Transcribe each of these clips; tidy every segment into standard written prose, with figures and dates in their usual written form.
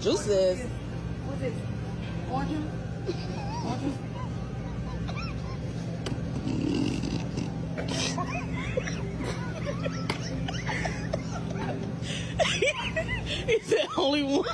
Juices. What's it? Orange? Orange? He said only one.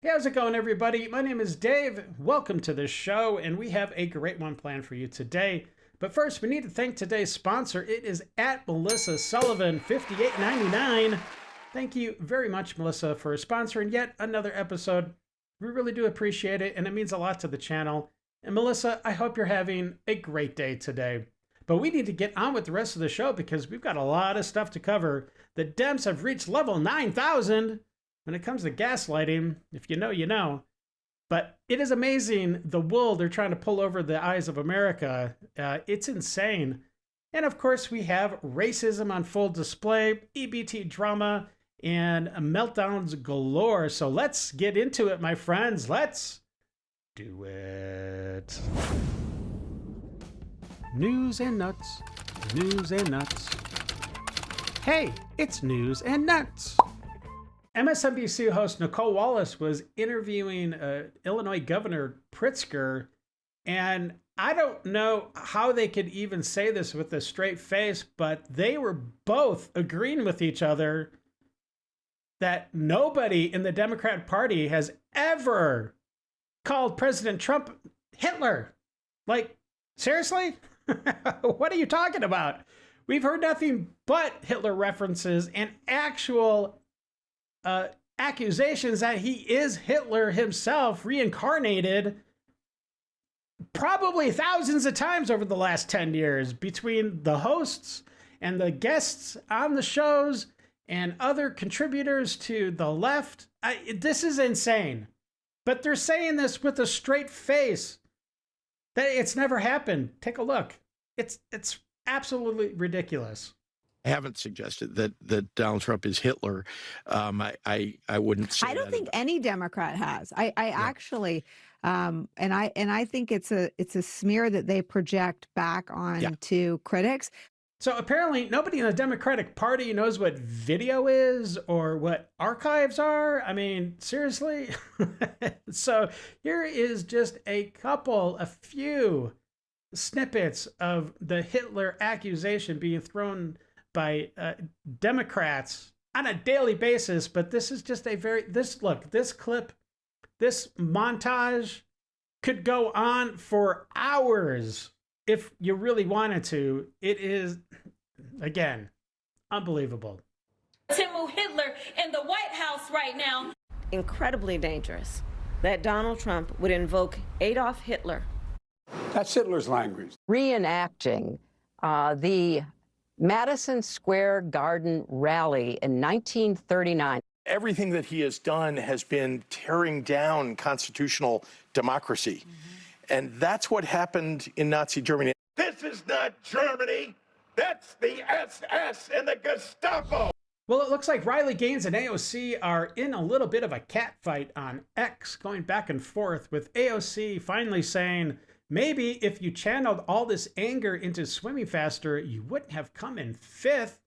Hey, how's it going, everybody? My name is Dave. Welcome to the show, and we have a great one planned for you today. But first, we need to thank today's sponsor. It is at Melissa Sullivan, $58.99. Thank you very much, Melissa, for sponsoring yet another episode. We really do appreciate it, and it means a lot to the channel. And Melissa, I hope you're having a great day today. But we need to get on with the rest of the show because we've got a lot of stuff to cover. The Dems have reached level 9,000 when it comes to gaslighting. If you know, you know. But it is amazing the wool they're trying to pull over the eyes of America. It's insane. And of course, we have racism on full display, EBT drama, and meltdowns galore. So let's get into it, my friends. Let's do it. News and nuts. News and nuts. Hey, it's news and nuts. MSNBC host Nicole Wallace was interviewing Illinois Governor Pritzker, and I don't know how they could even say this with a straight face, but they were both agreeing with each other that nobody in the Democrat Party has ever called President Trump Hitler. Like, seriously? What are you talking about? We've heard nothing but Hitler references and actual accusations that he is Hitler himself, reincarnated, probably thousands of times over the last 10 years between the hosts and the guests on the shows and other contributors to the left. This is insane. But they're saying this with a straight face that it's never happened. Take a look. It's absolutely ridiculous. I haven't suggested that Donald Trump is Hitler. I wouldn't say I don't that think any Democrat has. I actually, and I think it's a smear that they project back on to critics. So apparently nobody in the Democratic Party knows what video is or what archives are. I mean, seriously? So here is just a few snippets of the Hitler accusation being thrown by Democrats on a daily basis. But this is just this clip, this montage could go on for hours if you really wanted to. It is, again, unbelievable. Timu Hitler in the White House right now. Incredibly dangerous that Donald Trump would invoke Adolf Hitler. That's Hitler's language. Reenacting the Madison Square Garden rally in 1939. Everything that he has done has been tearing down constitutional democracy. Mm-hmm. And that's what happened in Nazi Germany. This is not Germany. That's the SS and the Gestapo. Well, it looks like Riley Gaines and AOC are in a little bit of a catfight on X, going back and forth, with AOC finally saying, maybe if you channeled all this anger into swimming faster, you wouldn't have come in fifth.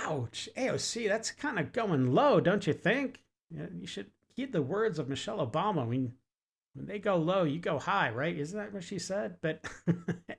Ouch. AOC, that's kind of going low, don't you think? You should heed the words of Michelle Obama. I mean, when they go low, you go high, right? Isn't that what she said? But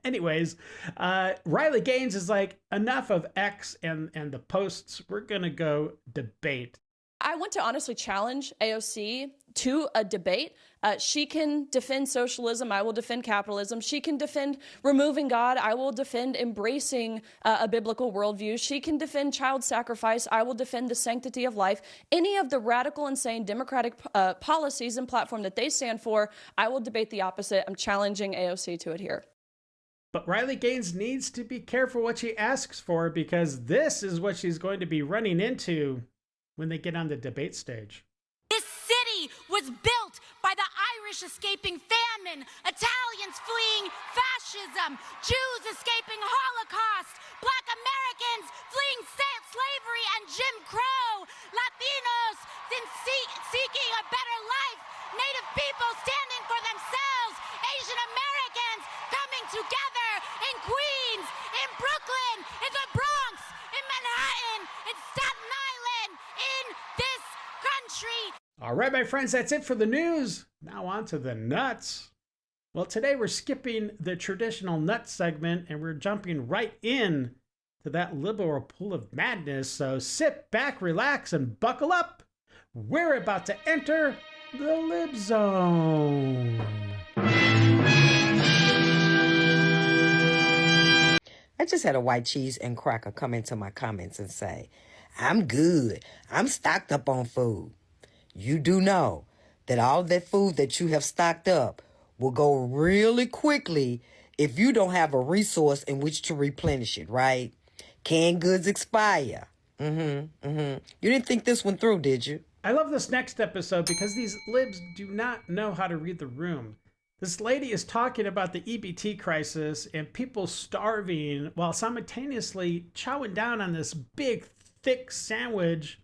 anyways, Riley Gaines is like, enough of X and the posts. We're going to go debate. I want to honestly challenge AOC to a debate. She can defend socialism. I will defend capitalism. She can defend removing God. I will defend embracing a biblical worldview. She can defend child sacrifice. I will defend the sanctity of life. Any of the radical, insane democratic policies and platform that they stand for, I will debate the opposite. I'm challenging AOC to adhere. But Riley Gaines needs to be careful what she asks for, because this is what she's going to be running into when they get on the debate stage. This city was built by the Irish escaping famine, Italians fleeing fascism, Jews escaping Holocaust, Black Americans fleeing slavery and Jim Crow, Latinos seeking a better life, Native people standing for themselves, Asian Americans coming together in Queens, in Brooklyn, in the Bronx, in Manhattan, in Staten Island, in this country. All right, my friends, that's it for the news. Now on to the nuts. Well, today we're skipping the traditional nut segment and we're jumping right in to that liberal pool of madness. So sit back, relax, and buckle up. We're about to enter the Lib Zone. I just had a white cheese and cracker come into my comments and say, I'm good. I'm stocked up on food. You do know that all that food that you have stocked up will go really quickly if you don't have a resource in which to replenish it, right? Canned goods expire. You didn't think this one through, did you? I love this next episode because these libs do not know how to read the room. This lady is talking about the EBT crisis and people starving while simultaneously chowing down on this big, thick sandwich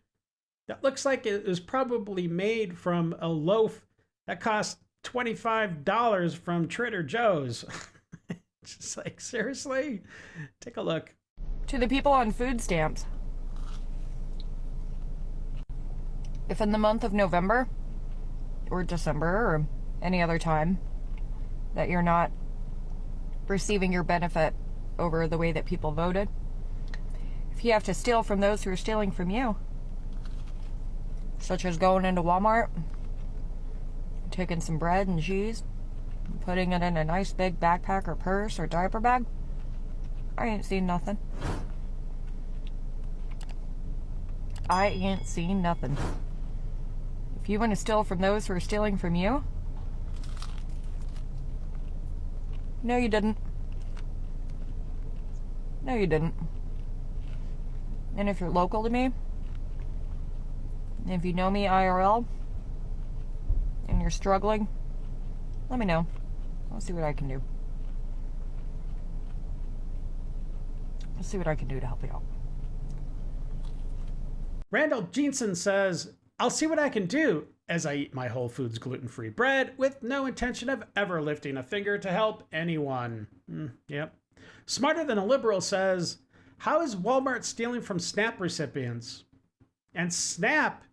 that looks like it was probably made from a loaf that cost $25 from Trader Joe's. Just like, seriously? Take a look. To the people on food stamps, if in the month of November or December or any other time that you're not receiving your benefit over the way that people voted, if you have to steal from those who are stealing from you, such as going into Walmart, taking some bread and cheese, and putting it in a nice big backpack or purse or diaper bag, I ain't seen nothing. I ain't seen nothing. If you want to steal from those who are stealing from you, no, you didn't. No, you didn't. And if you're local to me, and if you know me IRL, and you're struggling, let me know. I'll see what I can do. I'll see what I can do to help you out. Randall Jeanson says, I'll see what I can do as I eat my Whole Foods gluten-free bread with no intention of ever lifting a finger to help anyone. Yep. Smarter Than a Liberal says, how is Walmart stealing from SNAP recipients? And SNAP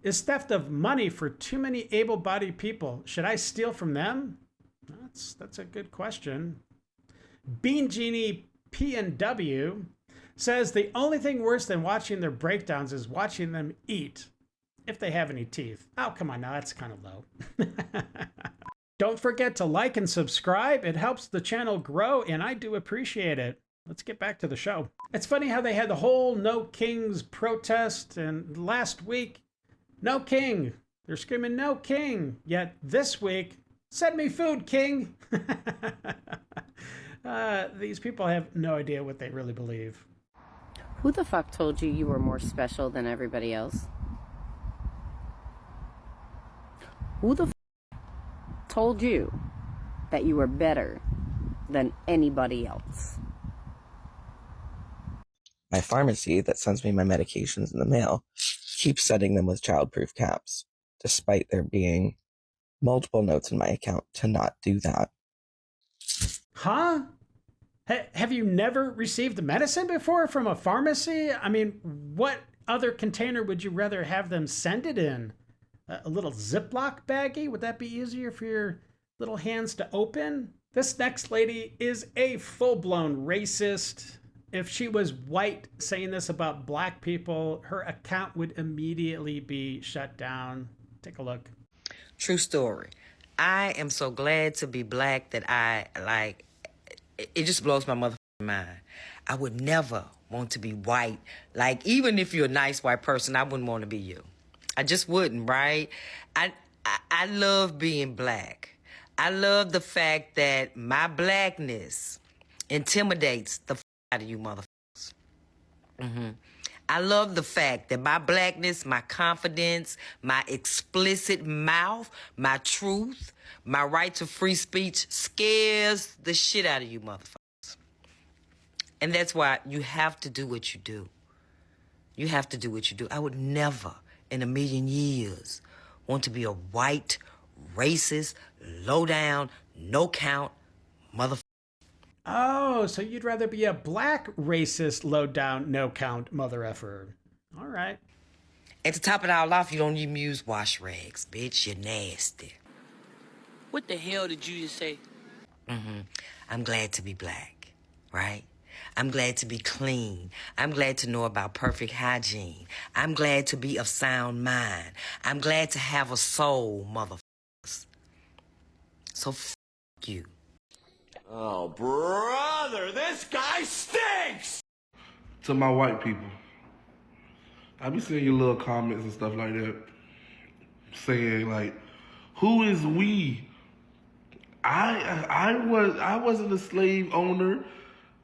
is theft of money for too many able-bodied people. Should I steal from them? That's a good question. Bean Genie P&W says the only thing worse than watching their breakdowns is watching them eat, if they have any teeth. Oh, come on now, that's kind of low. Don't forget to like and subscribe. It helps the channel grow, and I do appreciate it. Let's get back to the show. It's funny how they had the whole No Kings protest, and last week, no king. They're screaming, no king. Yet this week, send me food, king. These people have no idea what they really believe. Who the fuck told you you were more special than everybody else? Who the fuck told you that you were better than anybody else? My pharmacy that sends me my medications in the mail keeps setting them with childproof caps, despite there being multiple notes in my account to not do that. Huh? Have you never received medicine before from a pharmacy? I mean, what other container would you rather have them send it in? A little Ziploc baggie? Would that be easier for your little hands to open? This next lady is a full-blown racist. If she was white saying this about black people, her account would immediately be shut down. Take a look. True story. I am so glad to be black that it just blows my motherfucking mind. I would never want to be white. Like, even if you're a nice white person, I wouldn't want to be you. I just wouldn't, right? I love being black. I love the fact that my blackness intimidates the out of you motherfuckers. I love the fact that my blackness, my confidence, my explicit mouth, my truth, my right to free speech scares the shit out of you motherfuckers. And that's why you have to do what you do. You have to do what you do. I would never in a million years want to be a white racist, low down, no count, motherfucker. Oh, so you'd rather be a black racist, low down, no count mother effer. All right. And to top it all off, you don't even use wash rags, bitch. You're nasty. What the hell did you just say? I'm glad to be black, right? I'm glad to be clean. I'm glad to know about perfect hygiene. I'm glad to be of sound mind. I'm glad to have a soul, motherfuckers. So f*** you. Oh, brother, this guy stinks! To my white people, I be seeing your little comments and stuff like that, saying like, "Who is we?" I wasn't a slave owner,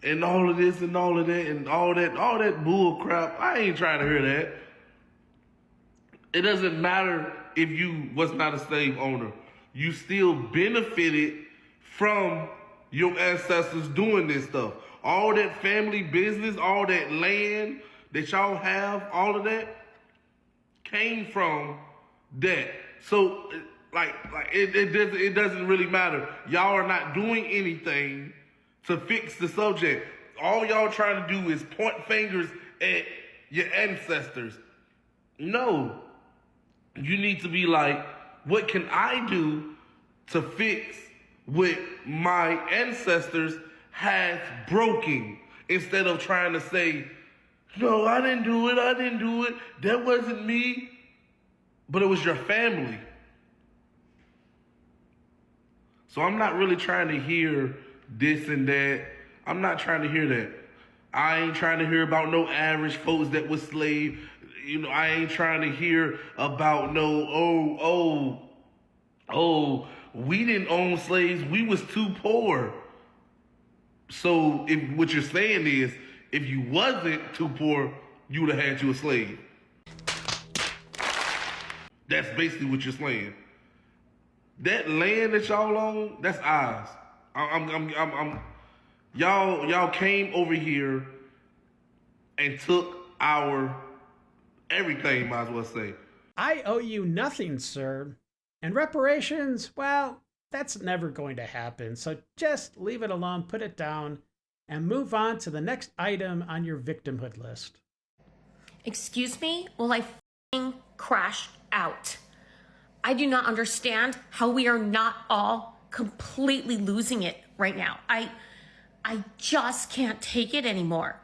and all of this and all of that and all that bull crap. I ain't trying to hear that. It doesn't matter if you was not a slave owner. You still benefited from your ancestors doing this stuff. All that family business, all that land that y'all have, all of that came from that. So it doesn't really matter. Y'all are not doing anything to fix the subject. All y'all trying to do is point fingers at your ancestors. No. You need to be like, what can I do to fix what my ancestors has broken? Instead of trying to say, no, I didn't do it, that wasn't me. But it was your family. So I'm not really trying to hear this and that. I'm not trying to hear that. I ain't trying to hear about no average folks that was slave. You know, I ain't trying to hear about no, we didn't own slaves. We was too poor. So if what you're saying is, if you wasn't too poor, you would have had you a slave. That's basically what you're saying. That land that y'all own, that's ours. Y'all came over here and took our everything, might as well say. I owe you nothing, sir. And reparations, well, that's never going to happen. So just leave it alone, put it down, and move on to the next item on your victimhood list. Excuse me? Well, I f***ing crashed out. I do not understand how we are not all completely losing it right now. I just can't take it anymore.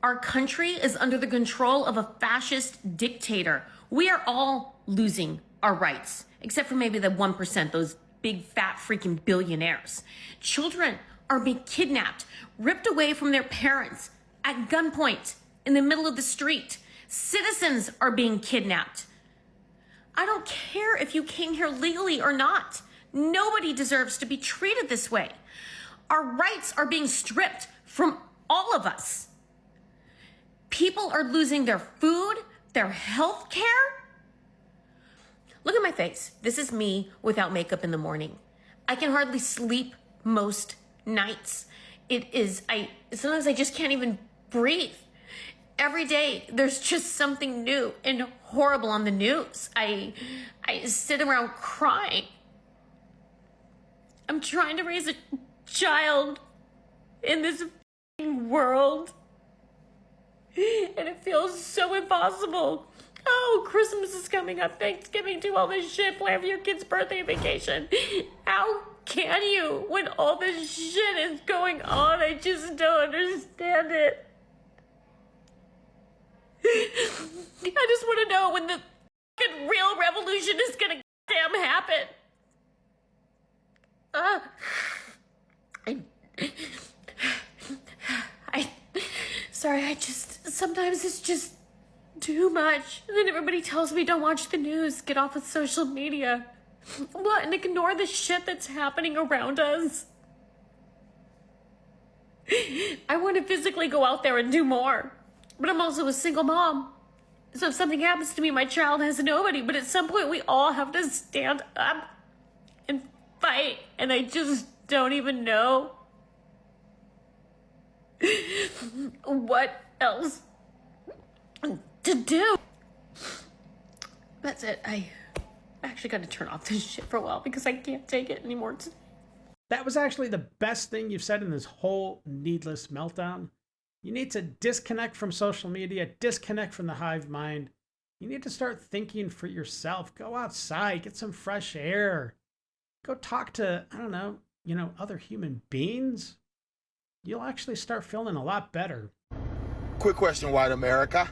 Our country is under the control of a fascist dictator. We are all losing our rights, except for maybe the 1%, those big fat freaking billionaires. Children are being kidnapped, ripped away from their parents at gunpoint in the middle of the street. Citizens are being kidnapped. I don't care if you came here legally or not. Nobody deserves to be treated this way. Our rights are being stripped from all of us. People are losing their food, their health care. Look at my face. This is me without makeup in the morning. I can hardly sleep most nights. Sometimes I just can't even breathe. Every day, there's just something new and horrible on the news. I sit around crying. I'm trying to raise a child in this world, and it feels so impossible. Oh, Christmas is coming up, Thanksgiving, do all this shit, plan for your kid's birthday vacation. How can you when all this shit is going on? I just don't understand it. I just want to know when the fucking real revolution is gonna damn happen. Sometimes it's just too much. And then everybody tells me don't watch the news, get off of social media. What, and ignore the shit that's happening around us? I want to physically go out there and do more. But I'm also a single mom. So if something happens to me, my child has nobody. But at some point, we all have to stand up and fight. And I just don't even know what else to do. That's it. I actually got to turn off this shit for a while because I can't take it anymore. That was actually the best thing you've said in this whole needless meltdown. You need to disconnect from social media, disconnect from the hive mind. You need to start thinking for yourself. Go outside, get some fresh air. Go talk to, I don't know, other human beings. You'll actually start feeling a lot better. Quick question, white America.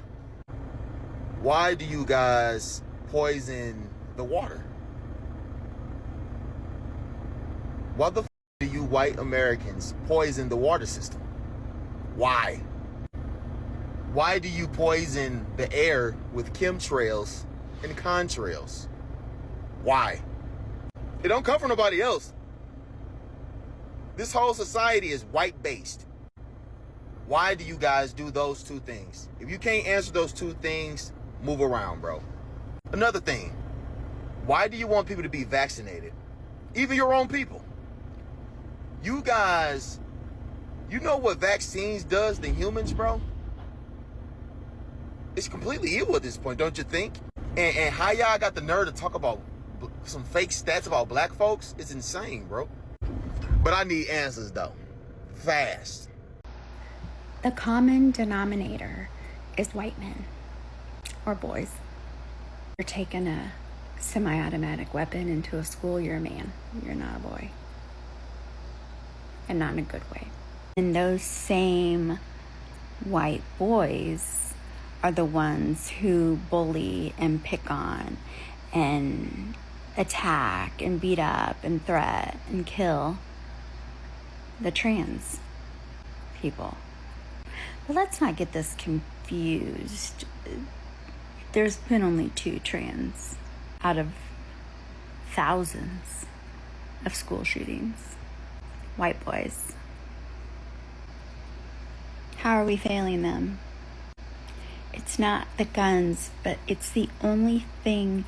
Why do you guys poison the water? Why the do you white Americans poison the water system? Why? Why do you poison the air with chemtrails and contrails? Why? It don't come from nobody else. This whole society is white-based. Why do you guys do those two things? If you can't answer those two things, move around, bro. Another thing, why do you want people to be vaccinated? Even your own people. You guys, you know what vaccines does to humans, bro? It's completely evil at this point, don't you think? And how y'all got the nerve to talk about some fake stats about black folks? It's insane, bro. But I need answers, though. Fast. The common denominator is white men or boys. You're taking a semi-automatic weapon into a school, you're a man. You're not a boy. And not in a good way. And those same white boys are the ones who bully and pick on and attack and beat up and threat and kill the trans people. But let's not get this confused. There's been only 2 trans out of thousands of school shootings. White boys. How are we failing them? It's not the guns, but it's the only thing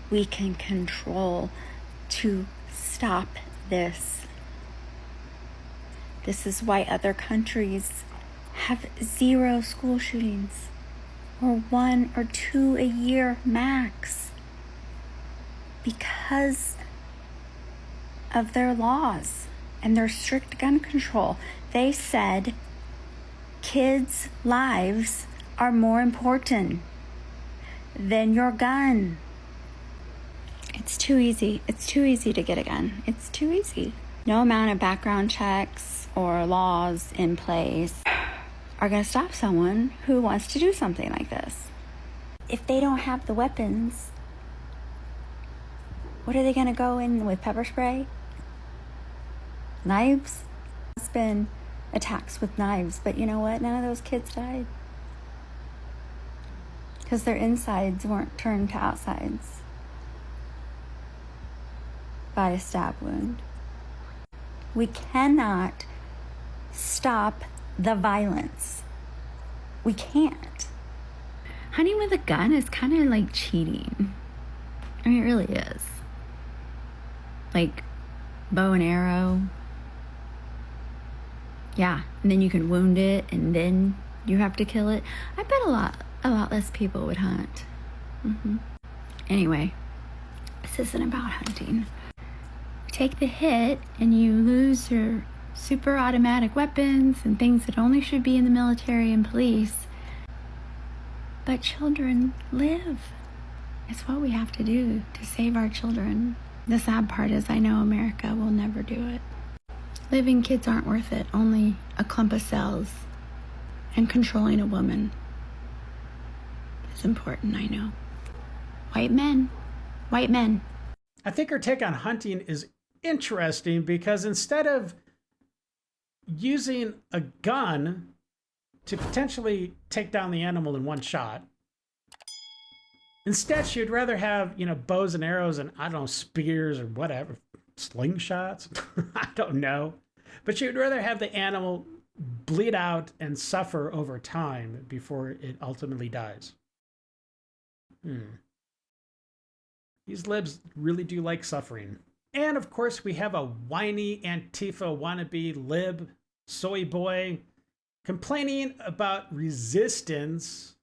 we can control to stop this. This is why other countries have 0 school shootings, or 1 or 2 a year max, because of their laws and their strict gun control. They said kids' lives are more important than your gun. It's too easy. It's too easy to get a gun. It's too easy. No amount of background checks or laws in place are going to stop someone who wants to do something like this. If they don't have the weapons, what are they going to go in with? Pepper spray? Knives? It's been attacks with knives, but you know what? None of those kids died. Because their insides weren't turned to outsides by a stab wound. We cannot stop the violence. We can't. Hunting with a gun is kind of like cheating. I mean, it really is. Like bow and arrow. Yeah, and then you can wound it, and then you have to kill it. I bet a lot less people would hunt. Anyway, this isn't about hunting. You take the hit, and you lose your super automatic weapons and things that only should be in the military and police. But children live. It's what we have to do to save our children. The sad part is I know America will never do it. Living kids aren't worth it. Only a clump of cells. And controlling a woman is important, I know. White men. White men. I think her take on hunting is interesting because instead of using a gun to potentially take down the animal in one shot, instead she'd rather have, bows and arrows and, I don't know, spears or whatever, slingshots. I don't know. But she would rather have the animal bleed out and suffer over time before it ultimately dies. These libs really do like suffering. And of course, we have a whiny Antifa wannabe lib, soy boy, complaining about resistance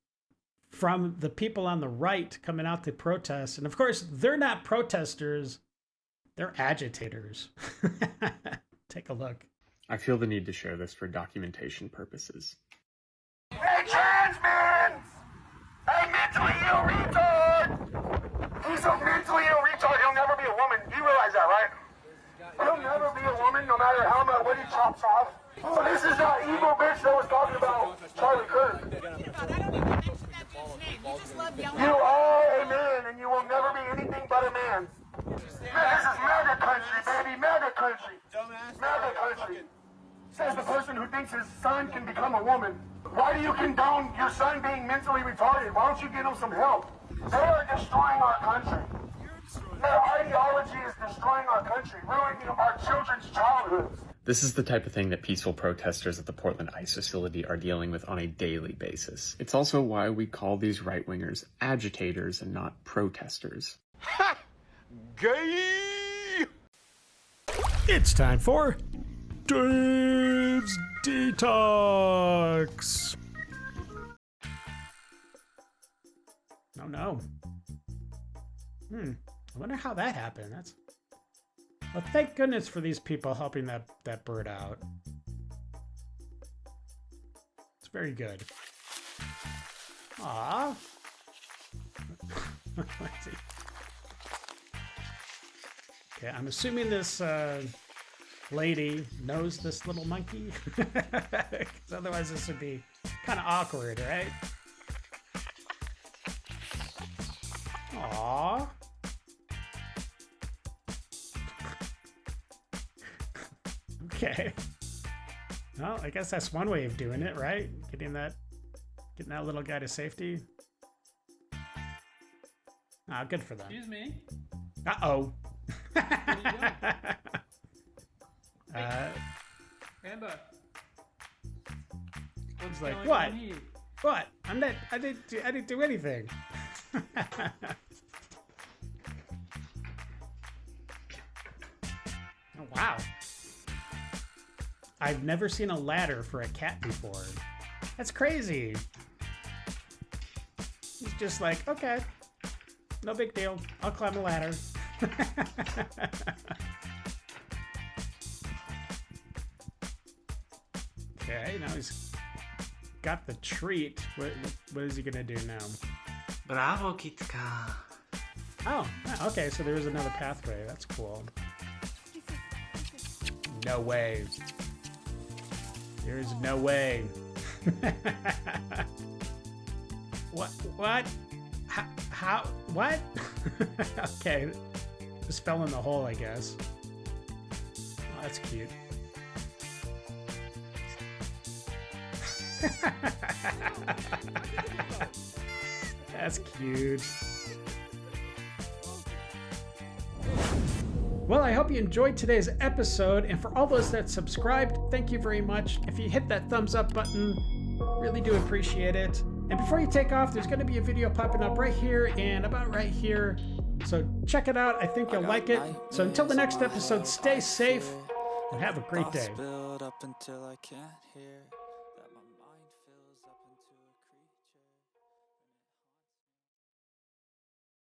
from the people on the right coming out to protest. And of course, they're not protesters, they're agitators. Take a look. I feel the need to share this for documentation purposes. Hey, trans man! Hey, mentally ill retard! He's a mentally ill retard. He'll never be a woman. You realize that, right? He'll never be a woman, no matter how much what he chops off. So this is that evil bitch that was talking about Charlie Kirk. You are a man, and you will never be anything but a man. Man, this is mega country, baby, mega country. Mega country. Says the person who thinks his son can become a woman. Why do you condone your son being mentally retarded? Why don't you give him some help? They are destroying our country. Their ideology is destroying our country, ruining our children's childhoods. This is the type of thing that peaceful protesters at the Portland ICE facility are dealing with on a daily basis. It's also why we call these right-wingers agitators and not protesters. Ha! Gay! It's time for Dave's Detox. Oh no. I wonder how that happened. Well, thank goodness for these people helping that bird out. It's very good. Aww. Let's see. Okay, I'm assuming this lady knows this little monkey. Because otherwise this would be kind of awkward, right? Aww. Okay. Well, I guess that's one way of doing it, right? Getting that little guy to safety. Ah, good for them. Excuse me. Uh-oh. Amber. It's like, what? What? I didn't do anything. Oh, wow. I've never seen a ladder for a cat before. That's crazy. He's just like, okay, no big deal. I'll climb a ladder. Okay, now he's got the treat. What is he gonna do now? Bravo, Kitka. Oh, okay, so there's another pathway. That's cool. No way. There's no way. What? How? What? Okay. Just fell in the hole, I guess. Oh, that's cute. That's cute. Well, I hope you enjoyed today's episode, and for all those that subscribed, thank you very much. If you hit that thumbs up button, really do appreciate it. And before you take off, there's going to be a video popping up right here and about right here. So check it out. I think you'll like it. So until the next episode, stay safe and have a great day.